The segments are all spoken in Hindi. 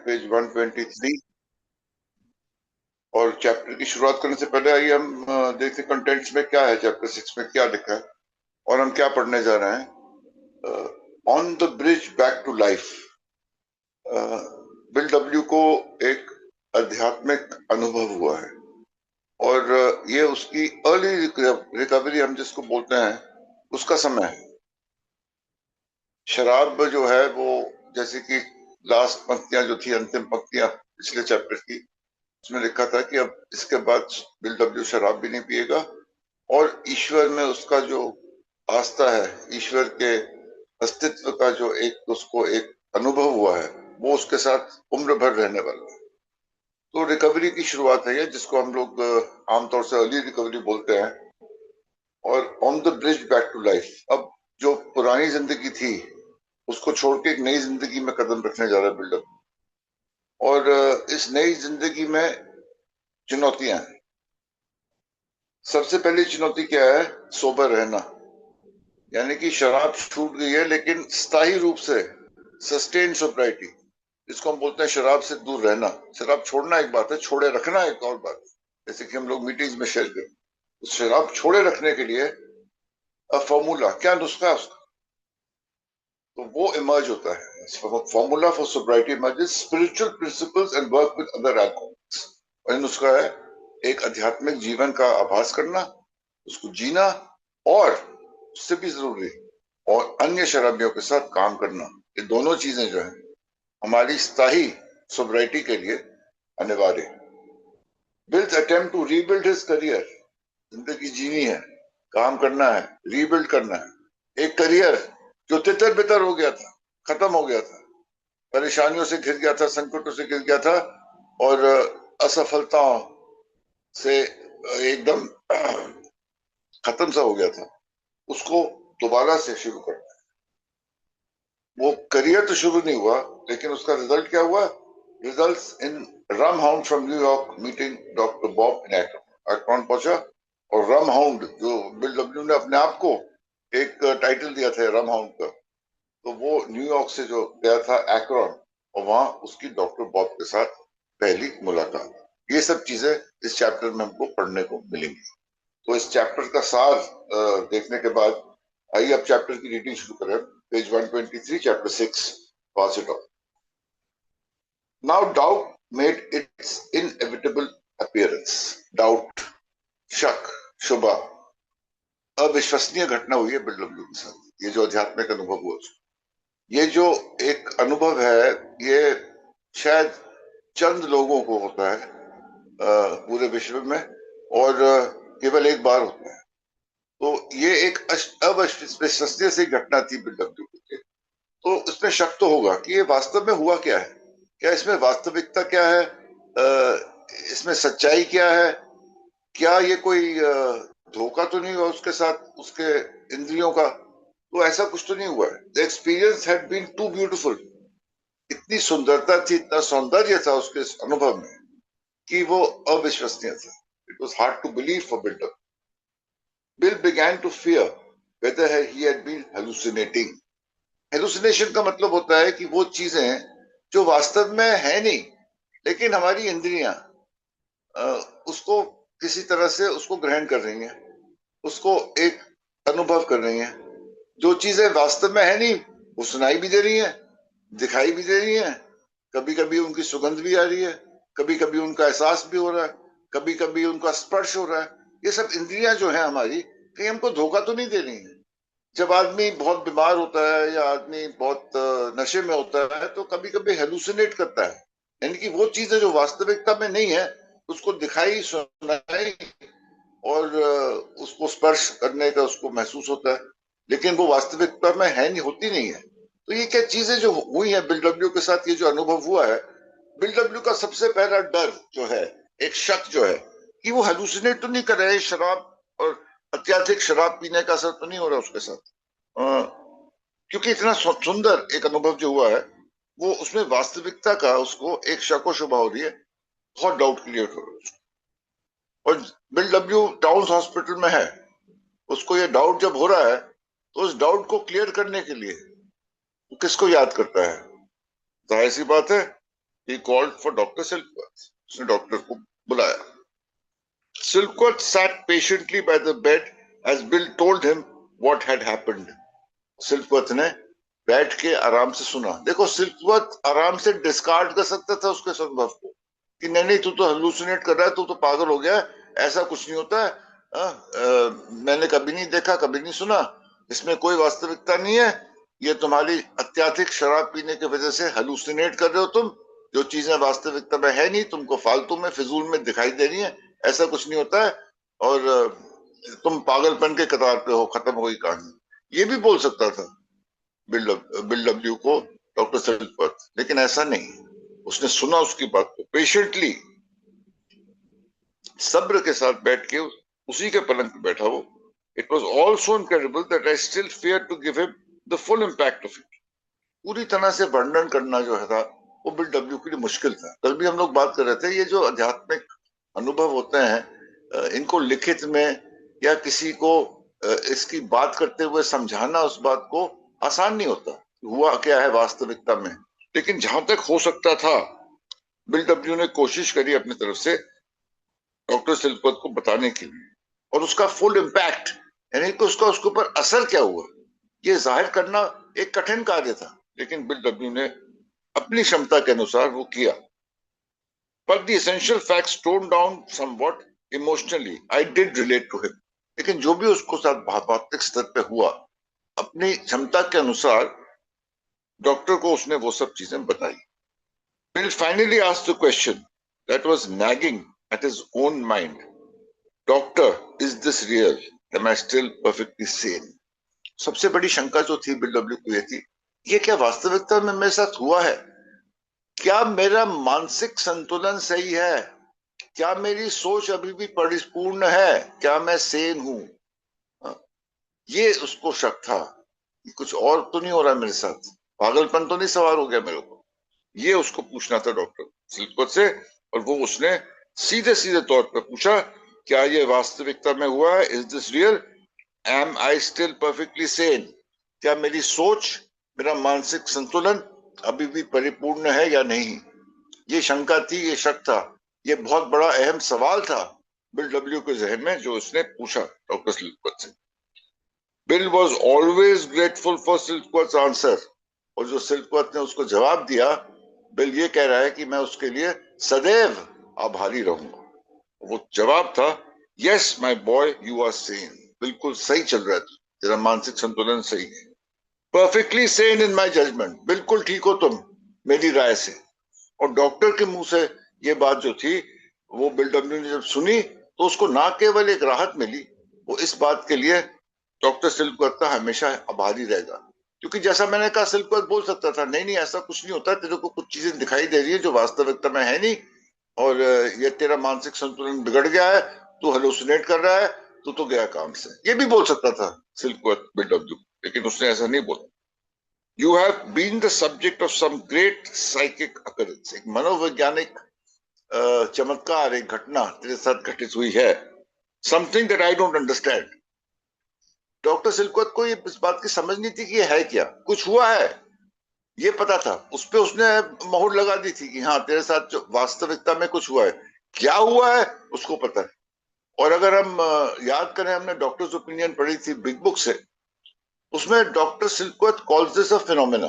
पेज 123। और चैप्टर की शुरुआत करने से पहले आइए हम देखते कंटेंट्स में क्या है, चैप्टर 6 में क्या लिखा है और हम क्या पढ़ने जा रहे हैं। On the bridge back to life, Bill W को एक आध्यात्मिक अनुभव हुआ है और ये उसकी अर्ली रिकवरी हम जिसको बोलते हैं उसका समय है। शराब जो है वो, जैसे कि लास्ट पंक्तियां जो थी, अंतिम पंक्तियां पिछले चैप्टर की, उसमें लिखा था कि अब इसके बाद बिल डब्ल्यू शराब भी नहीं पिएगा और ईश्वर में उसका जो आस्था है, ईश्वर के अस्तित्व का जो एक उसको एक अनुभव हुआ है, वो उसके साथ उम्र भर रहने वाला है। तो रिकवरी की शुरुआत है ये, जिसको हम लोग आमतौर से अर्ली रिकवरी बोलते हैं। और on the bridge back to life, अब जो पुरानी जिंदगी थी उसको छोड़ के एक नई जिंदगी में कदम रखने जा रहा है बिल्डअप। और इस नई जिंदगी में चुनौतियां हैं। सबसे पहली चुनौती क्या है? सोबर रहना, यानी कि शराब छूट गई है लेकिन स्थायी रूप से, सस्टेन सोब्राइटी, इसको हम बोलते हैं शराब से दूर रहना। शराब छोड़ना एक बात है, छोड़े रखना एक और बात है, जैसे कि हम लोग मीटिंग्स में शेयर करते हैं। शराब छोड़े रखने के लिए फॉर्मूला, क्या नुस्खा है उसका, तो वो इमर्ज होता है। Formula for sobriety emerges, spiritual principles and work with other alcoholics. और ये नुस्खा है एक आध्यात्मिक जीवन का आभास करना, उसको जीना, और उससे भी जरूरी और अन्य शराबियों के साथ काम करना। ये दोनों चीजें जो है हमारी स्थायी सोब्राइटी के लिए अनिवार्य है। Bill's attempt to rebuild his career, जिंदगी जीनी है, काम करना है, रीबिल्ड करना है। एक करियर जो तितर बितर हो गया था, खत्म हो गया था, परेशानियों से घिर गया था, संकटों से घिर गया था और असफलताओं से एकदम खत्म सा हो गया था, उसको दोबारा से शुरू करना है। वो करियर तो शुरू नहीं हुआ, लेकिन उसका रिजल्ट क्या हुआ? Results in rum hound from New York meeting doctor Bob in Akron. Akron पहुंचा और रम हाउंड, जो बिल डब्ल्यू ने अपने आप को एक टाइटल दिया था रम हाउंड का, तो वो न्यूयॉर्क से जो गया था एक्रोन, और वहां उसकी डॉक्टर बॉब के साथ पहली मुलाकात। ये सब चीजें इस चैप्टर में हमको पढ़ने को मिलेंगी। तो इस चैप्टर का सार देखने के बाद आइए अब चैप्टर की रीडिंग शुरू करें। Page 123, chapter 6, pass it of. Now doubt made it's inevitable appearance. Doubt, शक, शुबा, अविश्वसनीय घटना हुई है बिल डब्ल्यू के साथ। ये जो आध्यात्मिक अनुभव हुआ, ये जो एक अनुभव है, ये शायद चंद लोगों को होता है पूरे विश्व में, और केवल एक बार होता है। तो ये एक अविश्वसनीय सी घटना थी बिल डब्ल्यू के। तो इसमें शक तो होगा कि ये वास्तव में हुआ क्या है, क्या इसमें वास्तविकता क्या है, इसमें सच्चाई क्या है, क्या ये कोई धोखा तो नहीं हुआ उसके साथ, उसके इंद्रियों का? तो ऐसा कुछ तो नहीं हुआ है। The experience had been too beautiful. इतनी सुंदरता थी, इतना सौंदर्य था उसके अनुभव में कि वो अविश्वसनीय था। It was hard to believe for builder. Bill began to fear whether he had been hallucinating. Hallucination का मतलब होता है कि वो चीजें जो वास्तव में है नहीं, लेकिन हमारी इंद्रियां उसको किसी तरह से उसको ग्रहण कर रही हैं, उसको एक अनुभव कर रही हैं। जो चीजें वास्तव में है नहीं, वो सुनाई भी दे रही हैं, दिखाई भी दे रही हैं, कभी कभी उनकी सुगंध भी आ रही है, कभी कभी उनका एहसास भी हो रहा है, कभी कभी उनका स्पर्श हो रहा है। ये सब इंद्रियां जो है हमारी, कहीं हमको धोखा तो नहीं दे रही है? जब आदमी बहुत बीमार होता है या आदमी बहुत नशे में होता है, तो कभी कभी हेलुसिनेट करता है, यानी कि वो चीजें जो वास्तविकता में नहीं है उसको दिखाई, सुनाई और उसको स्पर्श करने का उसको महसूस होता है, लेकिन वो वास्तविकता में है नहीं, होती नहीं है। तो ये क्या चीजें जो हुई है बिल डब्ल्यू के साथ, ये जो अनुभव हुआ है, बिल डब्ल्यू का सबसे पहला डर जो है, एक शक जो है कि वो हेलुसिनेट तो नहीं कर रहे, शराब और अत्यधिक शराब पीने का असर तो नहीं हो रहा उसके साथ। क्योंकि इतना सुंदर एक अनुभव जो हुआ है, वो उसमें वास्तविकता का उसको एक शक व शुबा हो रही है, बहुत डाउट क्लियर हो रहा है। और बिल डब्ल्यू टाउन्स हॉस्पिटल में है, उसको ये डाउट जब हो रहा है, तो उस डाउट को क्लियर करने के लिए वो किसको याद करता है? जाहिर सी बात है, He called for Dr. Silkworth. उसने डॉक्टर को बुलाया. Silkworth sat patiently by the bed as Bill told him what had happened. Silkworth ने बैठ के आराम से सुना. देखो, Silkworth आराम से डिस्कार्ड कर सकता था उसके अनुभव को कि नहीं नहीं, तू तो हेलुसिनेट कर रहा है, तू तो पागल हो गया, ऐसा कुछ नहीं होता है, मैंने कभी नहीं देखा, कभी नहीं सुना, इसमें कोई वास्तविकता नहीं है, ये तुम्हारी अत्यधिक शराब पीने की वजह से हेलुसिनेट कर रहे हो तुम, जो चीजें वास्तविकता में है नहीं, तुमको फालतू में फिजूल में दिखाई दे रही है, ऐसा कुछ नहीं होता है, और तुम पागलपन के कतार पे हो, खत्म हो गई कहानी. ये भी बोल सकता था बिल डब्ल्यू को डॉक्टर सिल्कवर्थ, लेकिन ऐसा नहीं. उसने सुना उसकी बात को पेशेंटली, सब्र के साथ बैठ के उसी के पलंग पे बैठा वो. It was all so incredible that I still fear to give him the full impact of it. पूरी तरह से वर्णन करना जो है था वो बिल डब्ल्यू के लिए मुश्किल था. कल भी हम लोग बात कर रहे थे, ये जो आध्यात्मिक अनुभव होते हैं, इनको लिखित में या किसी को इसकी बात करते हुए समझाना उस बात को आसान नहीं होता, हुआ क्या है वास्तविकता में. लेकिन जहां तक हो सकता था बिल डब्ल्यू ने कोशिश करी अपनी तरफ से डॉक्टर सिल्कवर्थ को बताने के लिए, और उसका फुल इम्पैक्ट, यानी कि उसका उसके ऊपर असर क्या हुआ, ये जाहिर करना एक कठिन कार्य था. लेकिन बिल डब्ल्यू ने अपनी क्षमता के अनुसार वो किया. But the essential facts toned down somewhat emotionally. I did relate to him. लेकिन जो भी उसको साथ भावनात्मक स्तर पे हुआ, अपनी क्षमता के अनुसार डॉक्टर को उसने वो सब चीजें बताई. Bill finally asked the question that was nagging at his own mind. Doctor, is this real? Am I still perfectly sane? सबसे बड़ी शंका जो थी बिल डब्ल्यू को ये थी, ये क्या वास्तविकता में मेरे साथ हुआ है? क्या मेरा मानसिक संतुलन सही है? क्या मेरी सोच अभी भी परिपूर्ण है? क्या मैं सेन हूं? ये उसको शक था, कुछ और तो नहीं हो रहा मेरे साथ, पागलपन तो नहीं सवार हो गया मेरे को. ये उसको पूछना था डॉक्टर सिल्कवर्थ से, और वो उसने सीधे सीधे तौर पर पूछा, क्या ये वास्तविकता में हुआ है? Is this real? Am I still perfectly sane? क्या मेरी सोच, मेरा मानसिक संतुलन अभी भी परिपूर्ण है या नहीं? ये शंका थी, ये शक था, ये बहुत बड़ा अहम सवाल था बिल डब्ल्यू के जहन में, जो उसने पूछा डॉक्टर सिल्कवर्थ से. Bill was always grateful for Silkworth's answer, और जो सिल्कवर्थ ने उसको जवाब दिया, बिल ये कह रहा है कि मैं उसके लिए सदैव आभारी रहूंगा. वो जवाब था, yes my boy, you are sane. बिल्कुल सही चल रहा है, तेरा मानसिक संतुलन सही है. Perfectly sane in my judgment, बिल्कुल ठीक हो तुम मेरी राय से. और डॉक्टर के मुंह से ये बात जो थी, वो बिल डब्ल्यू ने जब सुनी तो उसको ना केवल एक राहत मिली, वो इस बात के लिए डॉक्टर सिल्कवर्थ का हमेशा आभारी रहेगा. क्योंकि जैसा मैंने कहा, सिल्कवर्थ बोल सकता था, नहीं नहीं ऐसा कुछ नहीं होता, तेरे को कुछ चीजें दिखाई दे रही है जो वास्तविकता में है नहीं, और ये तेरा मानसिक संतुलन बिगड़ गया है, तू हेलुसिनेट कर रहा है, तू तो गया काम से. ये भी बोल सकता था सिल्कवर्थ बिल डब्ल्यू, लेकिन उसने ऐसा नहीं बोला. You have been the subject of some great psychic occurrence. एक मनोवैज्ञानिक चमत्कार, एक घटना तेरे साथ घटित हुई है. Something that I don't understand. Doctor Silkworth को इस बात की समझ नहीं थी कि ये है क्या. कुछ हुआ है ये पता था, उस पे उसने मोहर लगा दी थी कि हाँ तेरे साथ जो वास्तविकता में कुछ हुआ है. क्या हुआ है उसको पता है. और अगर हम याद करें, हमने डॉक्टर्स ओपिनियन पढ़ी थी बिग बुक से, उसमें doctor Silkworth calls this a phenomena,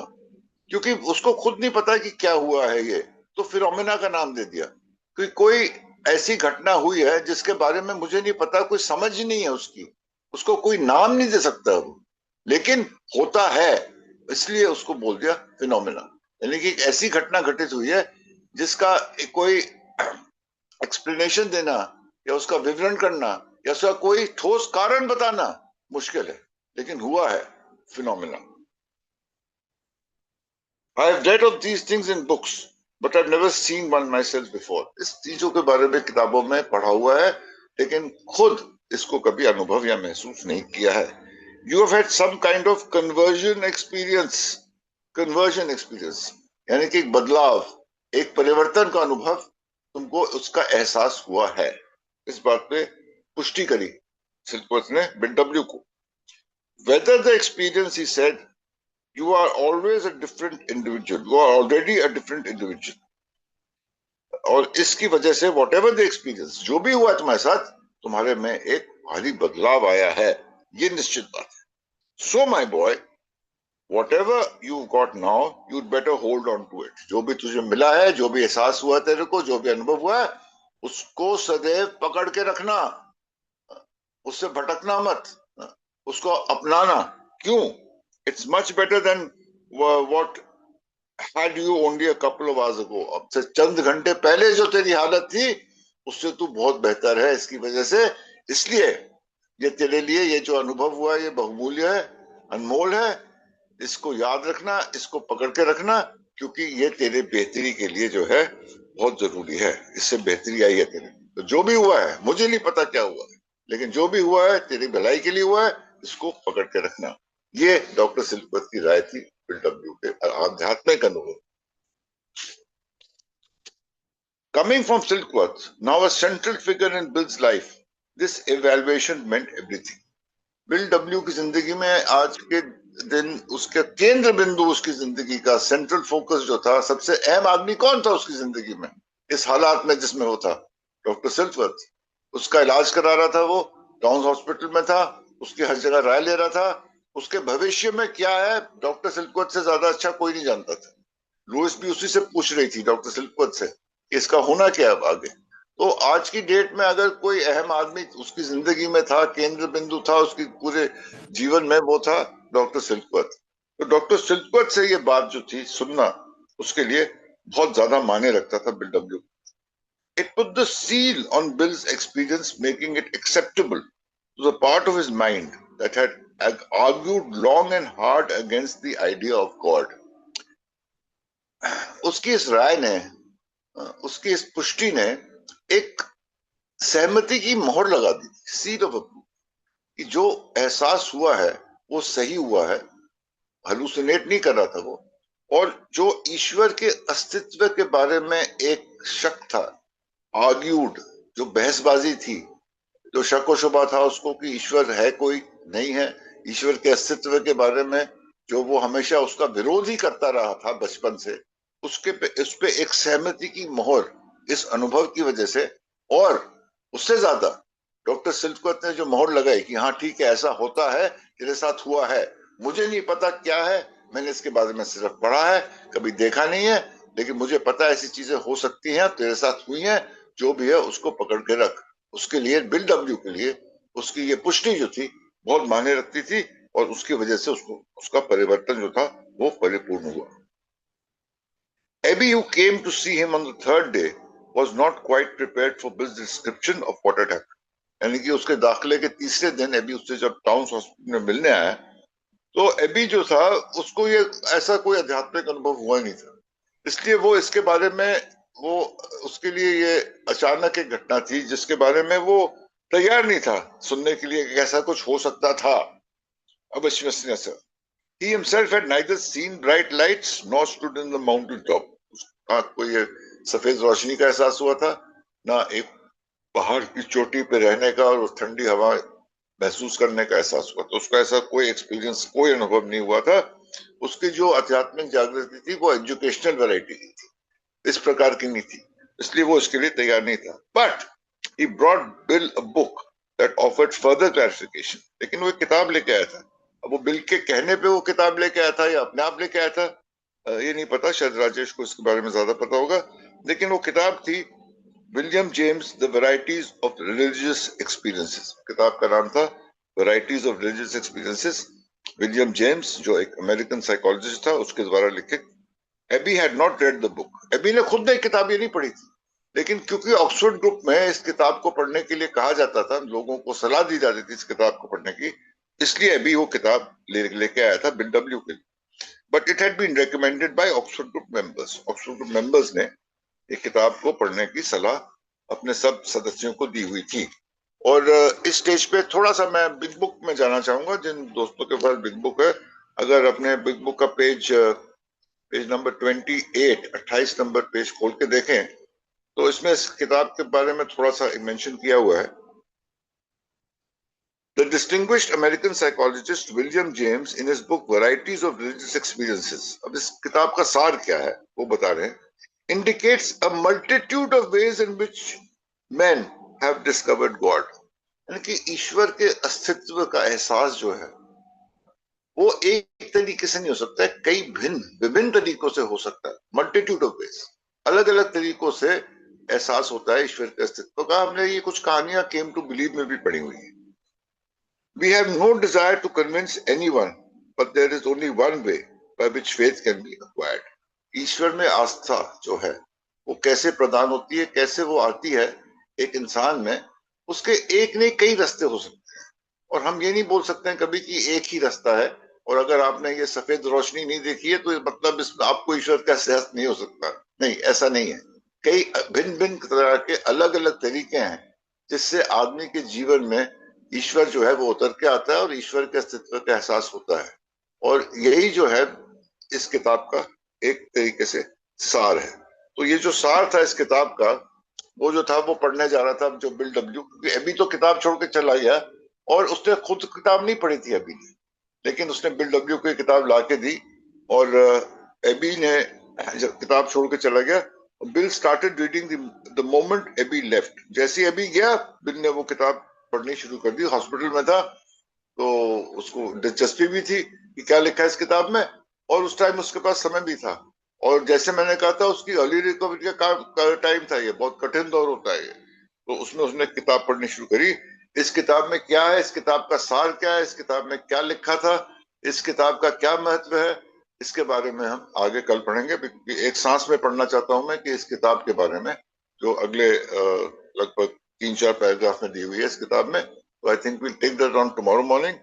क्योंकि उसको खुद नहीं पता कि क्या हुआ है ये, तो फिनोमेना का नाम दे दिया. क्योंकि कोई ऐसी घटना हुई है जिसके बारे में मुझे नहीं पता, कोई समझ ही नहीं है उसकी, उसको कोई नाम नहीं दे सकता वो, लेकिन होता है, इसलिए उसको बोल दिया फिनोमेना. यानी कि एक ऐसी घटना घटित हुई है जिसका कोई एक्सप्लेनेशन देना या उसका विवरण करना या उसका कोई ठोस कारण बताना मुश्किल है, लेकिन हुआ है phenomena. I have read of these things in books, but I've never seen one myself before. इस चीजों के बारे में किताबों में पढ़ा हुआ है, लेकिन खुद इसको कभी अनुभव या महसूस नहीं किया है. You have had some kind of conversion experience. Conversion experience यानी कि एक बदलाव, एक परिवर्तन का अनुभव तुमको उसका एहसास हुआ है. इस बात पे पुष्टि करी सिल्कवर्थ ने बिल डब्ल्यू को. Whether the experience, he said, you are always a different individual. You are already a different individual. और इसकी वजह से वॉट एवर द एक्सपीरियंस, जो भी हुआ तुम्हारे साथ, तुम्हारे में एक भारी बदलाव आया है, ये निश्चित बात है. So my boy, whatever you got now, you'd better hold on to it. जो भी तुझे मिला है, जो भी एहसास हुआ तेरे को, जो भी अनुभव हुआ है, उसको सदैव पकड़ के रखना, उससे भटकना मत, उसको अपनाना. क्यों? It's much better than what had you only a couple of hours ago. अब से चंद घंटे पहले जो तेरी हालत थी, उससे तू बहुत बेहतर है. इसकी वजह से, इसलिए ये तेरे लिए ये जो अनुभव हुआ है, ये बहुमूल्य है, अनमोल है. इसको याद रखना, इसको पकड़ के रखना, क्योंकि ये तेरे बेहतरी के लिए जो है बहुत जरूरी है. इससे बेहतरी आई है तेरे. तो जो भी हुआ है, मुझे नहीं पता क्या हुआ है, लेकिन जो भी हुआ है तेरी भलाई के लिए हुआ है, इसको पकड़ के रखना. ये डॉक्टर सिल्कवर्थ की राय थी बिल डब्ल्यू के आध्यात्मिक अनुभव. Coming from Silkworth, now a central figure in Bill's life, this evaluation meant everything. Bill W की जिंदगी में आज के दिन उसके केंद्र बिंदु, उसकी जिंदगी का सेंट्रल फोकस जो था, सबसे अहम आदमी कौन था उसकी जिंदगी में, इस हालात में जिसमें वो था? डॉक्टर सिल्कवर्थ. उसका इलाज करा रहा था, वो टाउन हॉस्पिटल में था, उसकी हर जगह राय ले रहा था. उसके भविष्य में क्या है, डॉक्टर सिल्कवर्थ से ज्यादा अच्छा कोई नहीं जानता था. लुइस भी उसी से पूछ रही थी, डॉक्टर सिल्कवर्थ से, इसका होना क्या अब आगे. तो आज की डेट में अगर कोई अहम आदमी उसकी जिंदगी में था, केंद्र बिंदु था उसकी पूरे जीवन में, वो था डॉक्टर सिल्कवर्थ. तो डॉक्टर सिल्कवर्थ से ये बात जो थी सुनना, उसके लिए बहुत ज्यादा मायने रखता था bill W. It put the seal on Bill's experience, making it acceptable to the part of his mind that had argued long and hard against the idea of God. उसकी इस राय ने, उसकी इस पुष्टि ने एक सहमति की मोहर लगा दी, सील ऑफ अप्रूवल, कि जो एहसास हुआ है वो सही हुआ है, हलुसिनेट नहीं कर रहा था वो. और जो ईश्वर के अस्तित्व के बारे में एक शक था, आर्ग्यूड, जो बहसबाजी थी, जो शक व शुबा था उसको कि ईश्वर है कोई नहीं है, ईश्वर के अस्तित्व के बारे में जो वो हमेशा उसका विरोध ही करता रहा था बचपन से, उस पे एक सहमति की मोहर इस अनुभव की वजह से, और उससे ज्यादा डॉक्टर सिल्कवर्थ ने जो मोहर लगाई कि हाँ ठीक है, ऐसा होता है, तेरे साथ हुआ है, मुझे नहीं पता क्या है, मैंने इसके बारे में सिर्फ पढ़ा है, कभी देखा नहीं है, लेकिन मुझे पता है ऐसी चीजें हो सकती हैं, तेरे साथ हुई हैं, जो भी है उसको पकड़ के रख. उसके लिए, बिल डब्ल्यू के लिए, उसकी ये पुष्टि जो थी बहुत मायने रखती थी, और उसकी वजह से उसको, उसका परिवर्तन जो था वो परिपूर्ण हुआ. Abby, who came to see him on the third day, was not quite prepared for Bill's description of what had happened. यानी कि उसके दाखिले के तीसरे दिन एबी उससे जब टाउन हॉस्पिटल में मिलने आया, तो एबी जो था उसको ये ऐसा कोई आध्यात्मिक अनुभव हुआ नहीं था, इसलिए वो इसके बारे में, वो उसके लिए ये अचानक एक घटना थी जिसके बारे में वो तैयार नहीं था सुनने के लिए कि ऐसा कुछ हो सकता था. अविश्वसनीय sir. He himself had neither seen bright lights nor stood in the mountain top. उसका कोई सफेद रोशनी का एहसास हुआ था, ना एक पहाड़ की चोटी पे रहने का और ठंडी हवा महसूस करने का एहसास हुआ. तो उसका ऐसा कोई एक्सपीरियंस, कोई अनुभव नहीं हुआ था. उसकी जो आध्यात्मिक जागृति थी वो एजुकेशनल वैरायटी की थी, इस प्रकार की नहीं थी, इसलिए वो इसके लिए तैयार नहीं था. But he brought Bill a book that offered further clarification. लेकिन वो किताब लेके आया था. अब वो बिल के कहने पे वो किताब लेके आया था या अपने आप लेके आया था, ये नहीं पता, शायद राजेश को इसके बारे में ज्यादा पता होगा. लेकिन वो किताब थी William James the varieties of religious experiences. किताब का नाम था varieties of religious experiences. William James जो एक अमेरिकन साइकोलॉजिस्ट था, उसके द्वारा लिखित. Ebby had not read the book. Ebby ने खुद ने किताब ये नहीं पढ़ी थी, लेकिन क्योंकि ऑक्सफोर्ड ग्रुप में इस किताब को पढ़ने के लिए कहा जाता था, लोगों को सलाह दी जाती थी इस किताब को पढ़ने की, इसलिए अभी वो किताब लेके आया था बिल डब्ल्यू के लिए. But it had been recommended by Oxford Group members. Oxford Group members ने एक किताब को पढ़ने की सलाह अपने सब सदस्यों को दी हुई थी. और इस स्टेज पे थोड़ा सा मैं बिग बुक में जाना चाहूंगा. जिन दोस्तों के पास बिग बुक है, अगर अपने बिग बुक का पेज नंबर 28 नंबर पेज खोल के देखें, तो इसमें इस किताब के बारे में थोड़ा सा मेंशन किया हुआ है. The distinguished American psychologist William James, in his book Varieties of Religious Experiences, अब इस किताब का सार क्या है वो बता रहे हैं. indicates a multitude of ways in which men have discovered God. यानी कि ईश्वर के अस्तित्व का एहसास जो है वो एक तरीके से नहीं हो सकता है, कई विभिन्न तरीकों से हो सकता है। मल्टीट्यूड ऑफ वेज, अलग अलग तरीकों से एहसास होता है ईश्वर के अस्तित्व का। हमने ये कुछ कहानियां केम टू बिलीव में भी पढ़ी हुई है। We have no desire to convince anyone, but there is only one way by which faith can be acquired. ईश्वर में आस्था जो है वो कैसे प्रदान होती है, कैसे वो आती है एक इंसान में, उसके एक नहीं कई रास्ते हो सकते हैं। और हम ये नहीं बोल सकते हैं कभी कि एक ही रास्ता है, और अगर आपने ये सफेद रोशनी नहीं देखी है तो मतलब इसमें आपको ईश्वर का एहसास नहीं हो सकता। नहीं, ऐसा नहीं है। कई भिन्न भिन्न तरह के अलग अलग तरीके हैं जिससे आदमी के जीवन में ईश्वर जो है वो उतर के आता है और ईश्वर के अस्तित्व का एहसास होता है। और यही जो है इस किताब का एक तरीके से सार है। तो ये जो सार था इस किताब का, वो जो था वो पढ़ने जा रहा था जो बिल डब्ल्यू, अभी तो किताब छोड़ के चला गया और उसने खुद किताब नहीं पढ़ी थी अभी, लेकिन उसने बिल डब्ल्यू को किताब ला के दी। और एबी ने जब किताब छोड़ के चला गया, Bill started reading the moment Ebby left. जैसे एबी गया, बिल ने वो किताब पढ़नी शुरू कर दी। हॉस्पिटल में था तो उसको दिलचस्पी भी थी कि क्या लिखा है इस किताब में, और उस टाइम उसके पास समय भी था। और जैसे मैंने कहा था उसकी अर्ली रिकवरी का टाइम था, ये बहुत कठिन दौर होता है। तो उसमें उसने किताब पढ़नी शुरू करी। इस किताब में क्या है, इस किताब का सार क्या है, इस किताब में क्या लिखा था, इस किताब का क्या महत्व है, इसके बारे में हम आगे कल पढ़ेंगे। एक सांस में पढ़ना चाहता हूं मैं कि इस किताब के बारे में जो अगले लगभग 3-4 पैराग्राफ में दी हुई है इस किताब में। तो I think will take that on tomorrow morning.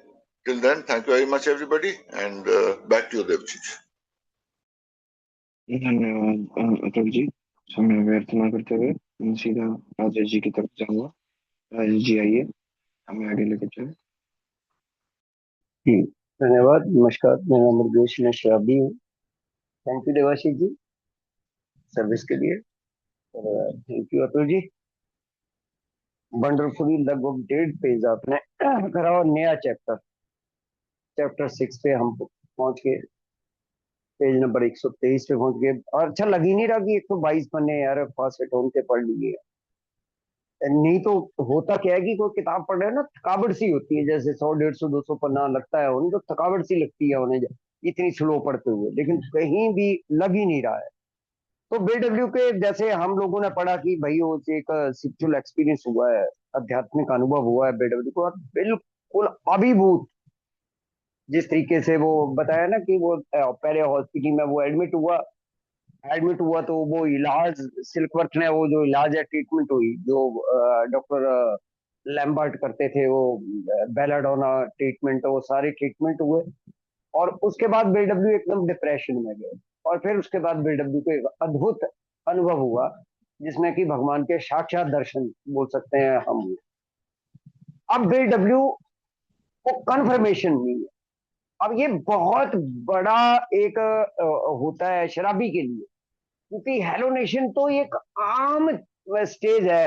Till then, thank you very much everybody, and back to you Devjit. धन्यवाद अतुल जी। समय व्यर्थ न करते हुए मैं सीधा राजेश जी की तरफ जाऊंगा। राजेश जी आइए, हमें आगे लेके चले। जी धन्यवाद। नमस्कार, मेरा नाम मुर्गेश शराबी हूँ। Thank you Devashish ji service के लिए, और thank you Atul ji. Wonderfully लगभग 1.5 पेज आपने करा, और नया चैप्टर 6 पे हम पहुंच गए, पेज नंबर 123 पे पहुंच गए। और अच्छा लग ही नहीं रहा कि 122 पन्ने यार फास्ट होम के पढ़ लिए। नहीं तो होता क्या है कि कोई किताब पढ़ रहे हैं ना, थकावट सी होती है, जैसे 100, 150, 200 पन्ना लगता है उन्हें, तो थकावट सी लगती है उन्हें इतनी स्लो पढ़ते हुए, लेकिन कहीं भी लग ही नहीं रहा है। तो बीडब्ल्यू के जैसे हम लोगों ने पढ़ा कि भाई वो एक स्पिरिचुअल एक्सपीरियंस हुआ है, आध्यात्मिक अनुभव हुआ है बीडब्ल्यू को, और बिल्कुल अभिभूत जिस तरीके से वो बताया ना कि वो पहले हॉस्पिटल में वो एडमिट हुआ तो वो इलाज सिल्कवर्थ ने वो जो इलाज है ट्रीटमेंट हुई, जो डॉक्टर लैम्बर्ट करते थे, वो बेलाडोना ट्रीटमेंट, वो सारे ट्रीटमेंट हुए। और उसके बाद बीडब्ल्यू एकदम डिप्रेशन में गए, और फिर उसके बाद बीडब्ल्यू को एक अद्भुत अनुभव हुआ जिसमें कि भगवान के साक्षात दर्शन बोल सकते हैं हम। अब बीडब्ल्यू को कन्फर्मेशन नहीं है। अब ये बहुत बड़ा एक होता है शराबी के लिए, क्योंकि हेलोनेशन तो एक आम स्टेज है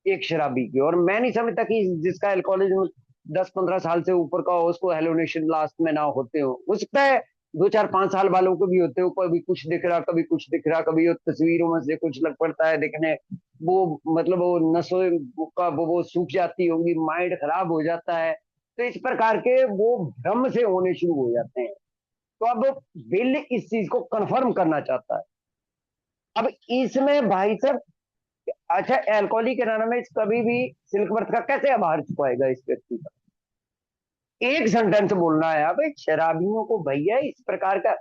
एक शराबी की, और मैं नहीं समझता कि जिसका अल्कोहलिज्म 10-15 साल से ऊपर का हो उसको हेलोनेशन लास्ट में ना होते हो सकता है 2-4-5 साल वालों को भी होते हो, कभी कुछ दिख रहा, कभी कुछ दिख रहा, कभी वो तस्वीरों में से कुछ लग पड़ता है दिखने, वो मतलब वो नसों का वो सूख जाती होंगी, माइंड खराब हो जाता है, तो इस प्रकार के वो भ्रम से होने शुरू हो जाते हैं। तो अब बिल इस चीज को कंफर्म करना चाहता है। अब इसमें भाई साहब, अच्छा एल्कोहलिक एनोनिमस कभी भी सिल्कवर्थ का कैसे आभार चुकाएगा इस व्यक्ति का? एक सेंटेंस बोलना है अबे शराबियों को, भैया इस प्रकार का,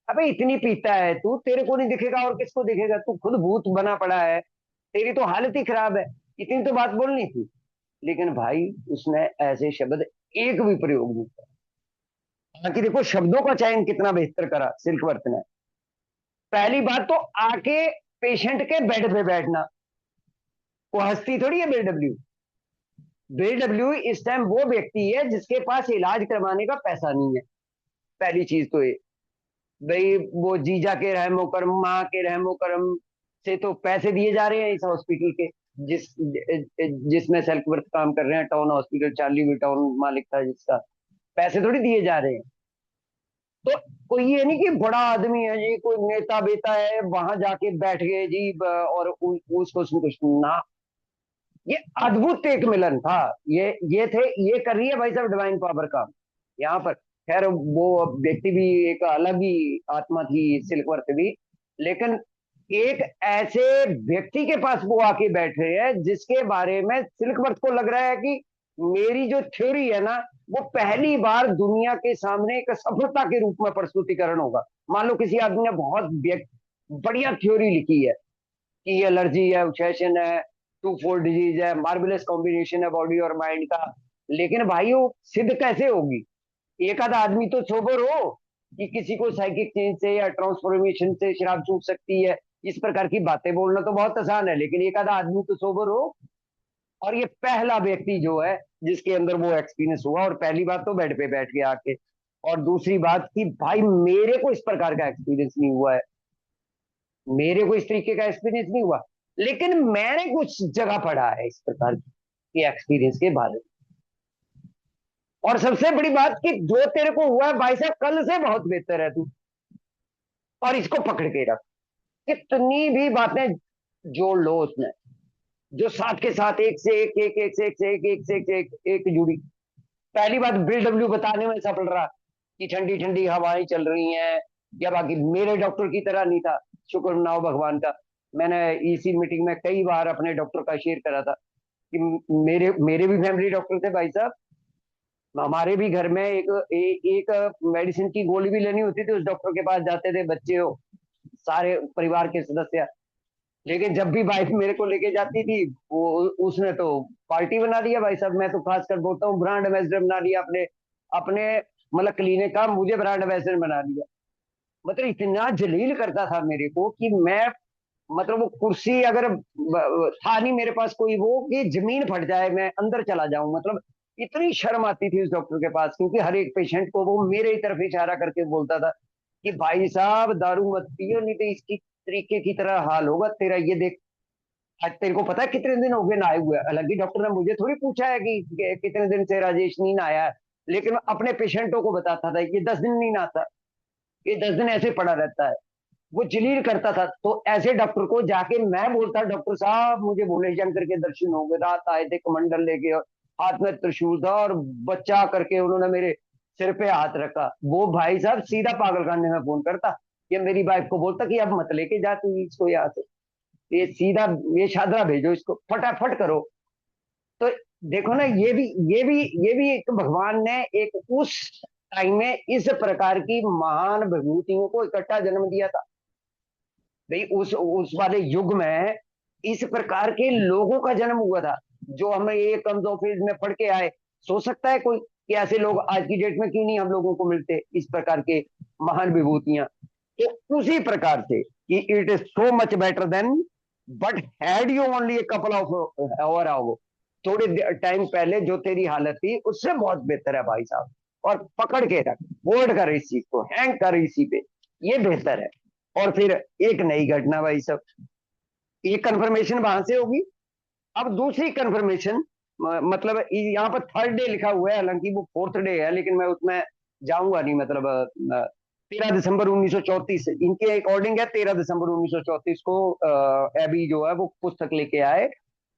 अबे इतनी पीता है तू, तेरे को नहीं दिखेगा और किसको दिखेगा? तू खुद भूत बना पड़ा है, तेरी तो हालत ही खराब है, इतनी तो बात बोलनी थी। लेकिन भाई उसने ऐसे शब्द एक भी प्रयोग नहीं किया। हालांकि देखो शब्दों का चयन कितना बेहतर करा सिल्कवर्थ ने। पहली बात तो आके पेशेंट के बेड पे बैठना, वो हस्ती थोड़ी है बीडब्ल्यू। बीडब्ल्यू इस टाइम वो व्यक्ति है जिसके पास इलाज करवाने का पैसा नहीं है। पहली चीज तो ये, भाई वो जीजा के रहमो करम, माँ के रहमो करम से तो पैसे दिए जा रहे हैं इस हॉस्पिटल के, जिस जिसमें सेल्फवर्थ काम कर रहे हैं, टाउन हॉस्पिटल, चार्ली भी टाउन मालिक था जिसका, पैसे थोड़ी दिए जा रहे हैं। तो कोई ये नहीं कि बड़ा आदमी है जी, कोई नेता बेता है, वहां जाके बैठ गए जी और उसको संतुष्ट ना। ये अद्भुत एक मिलन था। ये थे, ये कर रही है भाई साहब डिवाइन पावर का यहाँ पर। खैर वो व्यक्ति भी एक अलग ही आत्मा थी, सिल्कवर्थ भी। लेकिन एक ऐसे व्यक्ति के पास वो आके बैठे हैं जिसके बारे में सिल्कवर्थ को लग रहा है कि मेरी जो थ्योरी है ना, वो पहली बार दुनिया के सामने एक सफलता के रूप में प्रस्तुतिकरण होगा। मान लो किसी आदमी ने बहुत बढ़िया थ्योरी लिखी है कि ये एलर्जी है, obsession है, टू फोल्ड डिजीज है, मार्वलस कॉम्बिनेशन है बॉडी और माइंड का। लेकिन भाई वो सिद्ध कैसे होगी? एक आधा आदमी तो सोबर हो कि किसी को साइकिक चेंज से या ट्रांसफॉर्मेशन से शराब छूट सकती है, इस प्रकार की बातें बोलना तो बहुत आसान है, लेकिन एक आधा आदमी तो सोबर हो। और ये पहला व्यक्ति जो है जिसके अंदर वो एक्सपीरियंस हुआ, और पहली बात तो बेड पे बैठ के आके, और दूसरी बात कि भाई मेरे को इस प्रकार का एक्सपीरियंस नहीं हुआ है, मेरे को इस तरीके का एक्सपीरियंस नहीं हुआ, लेकिन मैंने कुछ जगह पढ़ा है इस प्रकार के एक्सपीरियंस के बारे में। और सबसे बड़ी बात कि जो तेरे को हुआ है भाई साहब, कल से बहुत बेहतर है तू, और इसको पकड़ के रख। कितनी भी बातें जोड़ लो उसमें, जो साथ के साथ एक से एक, एक एक से एक से एक, एक से एक से एक जुड़ी। पहली बात, बिल डब्ल्यू बताने में सफल रहा कि ठंडी ठंडी हवाएं चल रही हैं, या बाकी मेरे डॉक्टर की तरह नहीं था, शुक्र मनाओ भगवान का। मैंने इसी मीटिंग में कई बार अपने डॉक्टर का शेयर करा था कि मेरे मेरे भी फैमिली डॉक्टर थे भाई साहब। हमारे भी घर में एक मेडिसिन की गोली भी लेनी होती थी, उस डॉक्टर के पास जाते थे बच्चे हो, सारे परिवार के सदस्य। लेकिन जब भी वाइफ मेरे को लेके जाती थी, वो उसने तो पार्टी बना दिया भाई साहब। मैं तो खासकर बोलता हूँ ब्रांड एम्बेसडर बना दिया अपने अपने मतलब क्लिनिक का, मुझे ब्रांड एम्बेसडर बना दिया। मतलब इतना जलील करता था मेरे को कि मैं, मतलब वो कुर्सी अगर था नहीं मेरे पास कोई, वो कि जमीन फट जाए मैं अंदर चला जाऊं, मतलब इतनी शर्म आती थी उस डॉक्टर के पास, क्योंकि हर एक पेशेंट को वो मेरे ही तरफ इशारा करके बोलता था कि भाई साहब दारू मत पियो, नहीं तो इसकी तरीके की तरह हाल होगा तेरा, ये देख। आज तेरे को पता है कितने दिन हो गए नहाए हुए? हालांकि डॉक्टर ने मुझे थोड़ी पूछा है कि कितने दिन से राजेश नहीं नहाया है, लेकिन अपने पेशेंटों को बताता था ये 10 दिन नहीं नहाता, ये 10 दिन ऐसे पड़ा रहता है। वो जलील करता था। तो ऐसे डॉक्टर को जाके मैं बोलता, डॉक्टर साहब मुझे भोले शंकर के दर्शन हो गए, रात आए थे कमंडल लेके और हाथ में त्रिशूल था, और बच्चा करके उन्होंने मेरे सिर पे हाथ रखा। वो भाई साहब सीधा पागल खाने में फोन करता, ये मेरी वाइफ को बोलता कि अब मत लेके जा तू इसको यहाँ से, ये सीधा ये शादरा भेजो इसको, फटाफट करो। तो देखो ना, ये भी एक भगवान ने एक उस टाइम में इस प्रकार की महान विभूतियों को इकट्ठा जन्म दिया था। भाई उस वाले युग में इस प्रकार के लोगों का जन्म हुआ था, जो हमें ये कम्स ऑफिस में पढ़ के आए। सोच सकता है कोई कि ऐसे लोग आज की डेट में क्यों नहीं हम लोगों को मिलते, इस प्रकार के महान विभूतियां। तो उसी प्रकार से कि it is so much better than, but had you only a couple of hour आओ, थोड़े टाइम पहले जो तेरी हालत थी उससे बहुत बेहतर है भाई साहब। और पकड़ के रख, होल्ड कर इस चीज को, हैंग कर इसी पे, ये बेहतर है। और फिर एक नई घटना भाई साहब, एक कंफर्मेशन वहां से होगी। अब दूसरी कंफर्मेशन, मतलब यहाँ पर थर्ड डे लिखा हुआ है, हालांकि वो फोर्थ डे है, लेकिन मैं उसमें जाऊंगा नहीं। मतलब 13 दिसंबर 1934 इनके अकॉर्डिंग है, 13 दिसंबर 1934 को एबी जो है वो पुस्तक लेके आए।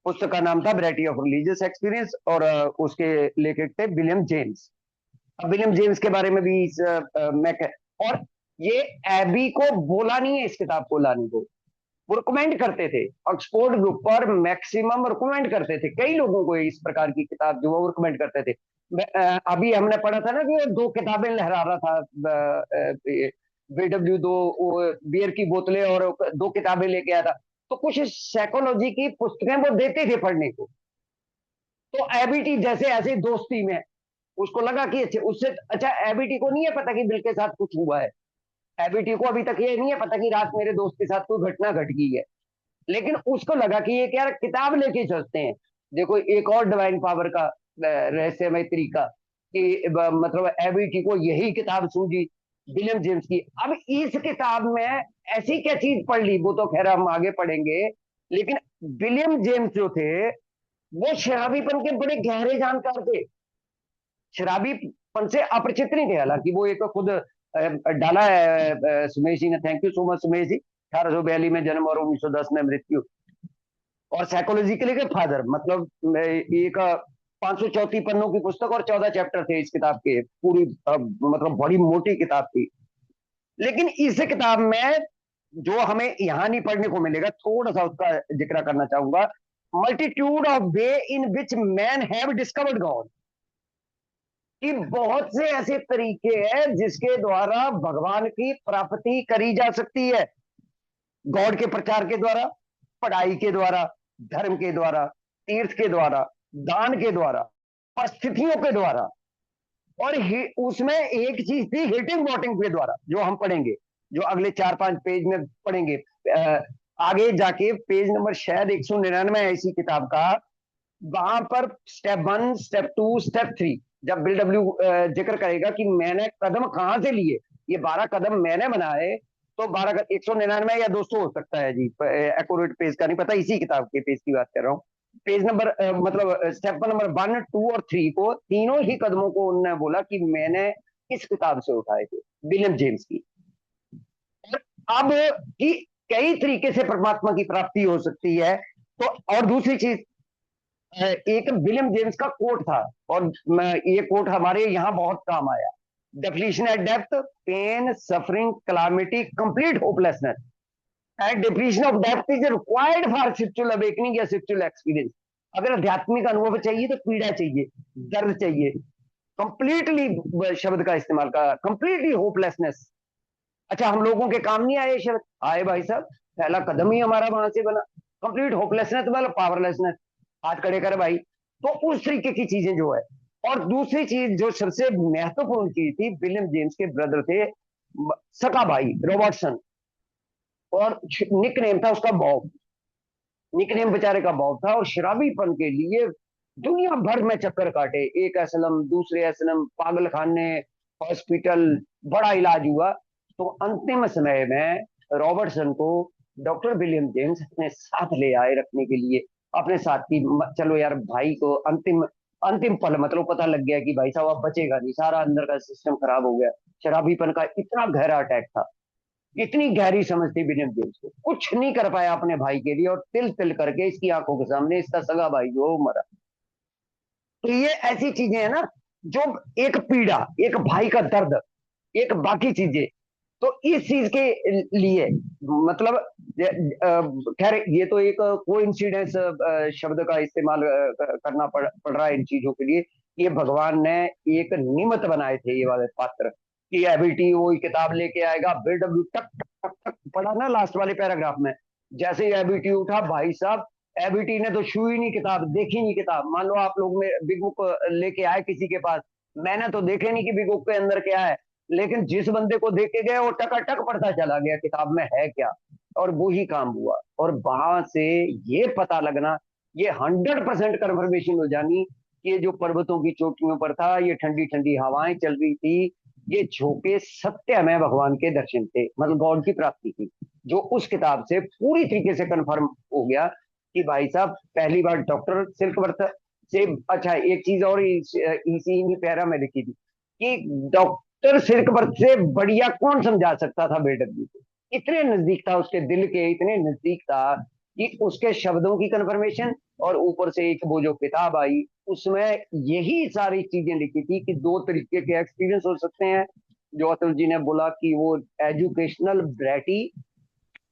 पुस्तक का नाम था वैरायटी ऑफ रिलीजियस एक्सपीरियंस, और उसके लेखक थे विलियम जेम्स। अब विलियम जेम्स के बारे में भी मैं और ये एबी को बोला नहीं है इस किताब को लाने को, वो रिकमेंड करते थे, ऑक्सफोर्ड ग्रुप पर मैक्सिमम रिकमेंड करते थे कई लोगों को, इस प्रकार की किताब जो वो रिकमेंड करते थे। अभी हमने पढ़ा था ना कि वो 2 किताबें लहरा रहा था बीडब्ल्यू, दो बियर की बोतलें और 2 किताबें लेके आया था। तो कुछ साइकोलॉजी की पुस्तकें वो देते थे पढ़ने को। तो एबीटी जैसे ऐसे दोस्ती में उसको लगा कि अच्छे उससे अच्छा, एबीटी को नहीं है पता कि बिल के साथ कुछ हुआ है, एबीटी को अभी तक ये नहीं है पता कि रात मेरे दोस्त के साथ कोई घटना घट गई है। लेकिन उसको लगा कि ये क्या किताब लेके चलते हैं। देखो एक और डिवाइन पावर का रहस्यमय तरीका कि मतलब एबीटी को यही किताब सूझी विलियम जेम्स की। अब इस किताब में ऐसी क्या चीज पढ़ ली, वो तो खैर हम आगे पढ़ेंगे। लेकिन विलियम जेम्स जो थे वो शराबीपन के बड़े गहरे जानकार थे, शराबीपन से अपरिचित नहीं थे। हालांकि वो एक खुद डाला है सुमेश जी ने, thank you so much Sumesh ji. 1842 में जन्म और 1910 में मृत्यु। और साइकोलॉजिकली के फादर, मतलब एक 534 पन्नों की पुस्तक और 14 चैप्टर थे इस किताब के, पूरी मतलब बड़ी मोटी किताब थी। लेकिन इस किताब में जो हमें यहाँ नहीं पढ़ने को मिलेगा, थोड़ा सा उसका जिक्र करना चाहूंगा। Multitude of way in which man have discovered God, कि बहुत से ऐसे तरीके हैं जिसके द्वारा भगवान की प्राप्ति करी जा सकती है। गॉड के प्रचार के द्वारा, पढ़ाई के द्वारा, धर्म के द्वारा, तीर्थ के द्वारा, दान के द्वारा, परिस्थितियों के द्वारा। और उसमें एक चीज थी हिटिंग वॉटिंग के द्वारा, जो हम पढ़ेंगे, जो अगले 4-5 पेज में पढ़ेंगे। आगे जाके पेज नंबर शायद 199 है इसी किताब का, वहां पर स्टेप 1, स्टेप 2, स्टेप 3 जब बिल डब्ल्यू जिक्र करेगा कि मैंने कदम कहां से लिए, ये 12 कदम मैंने बनाए, तो 12 199 या 200 हो सकता है जी, एक्यूरेट पेज का नहीं पता, इसी किताब के पेज की बात कर रहा हूँ। पेज नंबर मतलब स्टेप नंबर 1, 2 और 3 को, तीनों ही कदमों को उन्होंने बोला कि मैंने इस किताब से उठाए थे, विलियम जेम्स की। अब कि कई तरीके से परमात्मा की प्राप्ति हो सकती है। तो और दूसरी चीज, एक विलियम जेम्स का कोट था, और ये कोट हमारे यहाँ बहुत काम आया। Deflation at depth, pain, suffering, calamity, complete hopelessness and deflation of depth is required for spiritual awakening या स्पिरिचुअल एक्सपीरियंस। अगर आध्यात्मिक अनुभव चाहिए तो पीड़ा चाहिए, दर्द चाहिए, कंप्लीटली शब्द का इस्तेमाल का, कंप्लीटली होपलेसनेस। अच्छा, हम लोगों के काम नहीं आए शब्द, आए भाई साहब, पहला कदम ही हमारा वहां से बना। कंप्लीट होपलेसनेस मतलब पावरलेसनेस, हाथ खड़े कर भाई। तो उस तरीके की चीजें जो है। और दूसरी चीज जो सबसे महत्वपूर्ण चीज थी, विलियम जेम्स के ब्रदर थे सका भाई रॉबर्टसन, और निक नेम था उसका बॉब, निक नेम बेचारे का बॉब था। और शराबीपन के लिए दुनिया भर में चक्कर काटे, एक असलम, दूसरे असलम, पागल खाने, हॉस्पिटल, बड़ा इलाज हुआ। तो अंतिम समय में रॉबर्टसन को डॉक्टर विलियम जेम्स अपने साथ ले आए रखने के लिए, अपने साथ की, चलो यार भाई को अंतिम अंतिम पल मतलब पता लग गया कि भाई साहब अब बचेगा नहीं, सारा अंदर का सिस्टम खराब हो गया। शराबीपन का इतना गहरा अटैक था, इतनी गहरी समझ थी विलियम जेम्स को, कुछ नहीं कर पाया अपने भाई के लिए, और तिल तिल करके इसकी आंखों के सामने इसका सगा भाई जो मरा। तो ये ऐसी चीजें हैं ना, जो एक पीड़ा, एक भाई का दर्द, एक बाकी चीजें। तो इस चीज के लिए मतलब खैर ये तो एक कोइंसिडेंस शब्द का इस्तेमाल करना पड़ रहा है इन चीजों के लिए। ये भगवान ने एक निमित्त बनाए थे ये वाले पात्र, कि एबीटी वो किताब लेके आएगा, बिल डब्ल्यू टक टक टक टक पढ़ा ना लास्ट वाले पैराग्राफ में, जैसे ही एबीटी उठा भाई साहब, एबीटी ने तो छू ही नहीं किताब, देखी नहीं किताब। मान लो आप लोग में बिग बुक लेके आए किसी के पास, मैंने तो देखे नहीं कि बिग बुक के अंदर क्या है, लेकिन जिस बंदे को देख के गए वो टकाटक पढ़ता चला गया किताब में है क्या, और वो ही काम हुआ। और वहां से ये पता लगना, ये 100% कन्फर्मेशन हो जानी कि ये जो पर्वतों की चोटियों पर था, ये ठंडी ठंडी हवाएं चल रही थी, ये झोंके सत्य में भगवान के दर्शन थे, मतलब गॉड की प्राप्ति थी, जो उस किताब से पूरी तरीके से कन्फर्म हो गया कि भाई साहब पहली बार डॉक्टर सिल्कवर्थ से। अच्छा, एक चीज और इसी पैरा में लिखी थी कि डॉक्टर सिल्कवर्थ से बढ़िया कौन समझा सकता था बेडब्ल्यू को, इतने नजदीक था उसके दिल के, इतने नजदीक था कि उसके शब्दों की कन्फर्मेशन, और ऊपर से एक वो जो किताब आई उसमें यही सारी चीजें लिखी थी कि दो तरीके के एक्सपीरियंस हो सकते हैं। जो अतुल जी ने बोला कि वो एजुकेशनल ब्रैटी,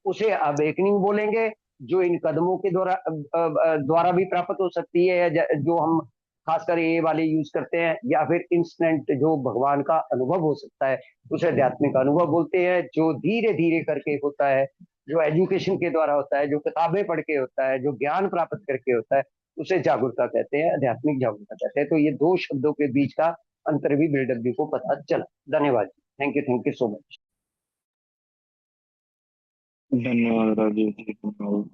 उसे अवेकनिंग बोलेंगे, जो इन कदमों के द्वारा भी प्राप्त हो सकती है, जो हम खासकर ये वाले यूज करते हैं, या फिर इंस्टेंट जो भगवान का अनुभव हो सकता है, उसे आध्यात्मिक अनुभव बोलते हैं, जो धीरे धीरे करके होता है, जो एजुकेशन के द्वारा होता है, जो किताबें पढ़ के होता है, जो ज्ञान प्राप्त करके होता है, उसे जागरूकता कहते हैं, आध्यात्मिक जागरूकता कहते हैं। तो ये दो शब्दों के बीच का अंतर भी बिल्डब्ल्यू को पता चला। धन्यवाद, थैंक यू सो मच। धन्यवाद राजेश जी।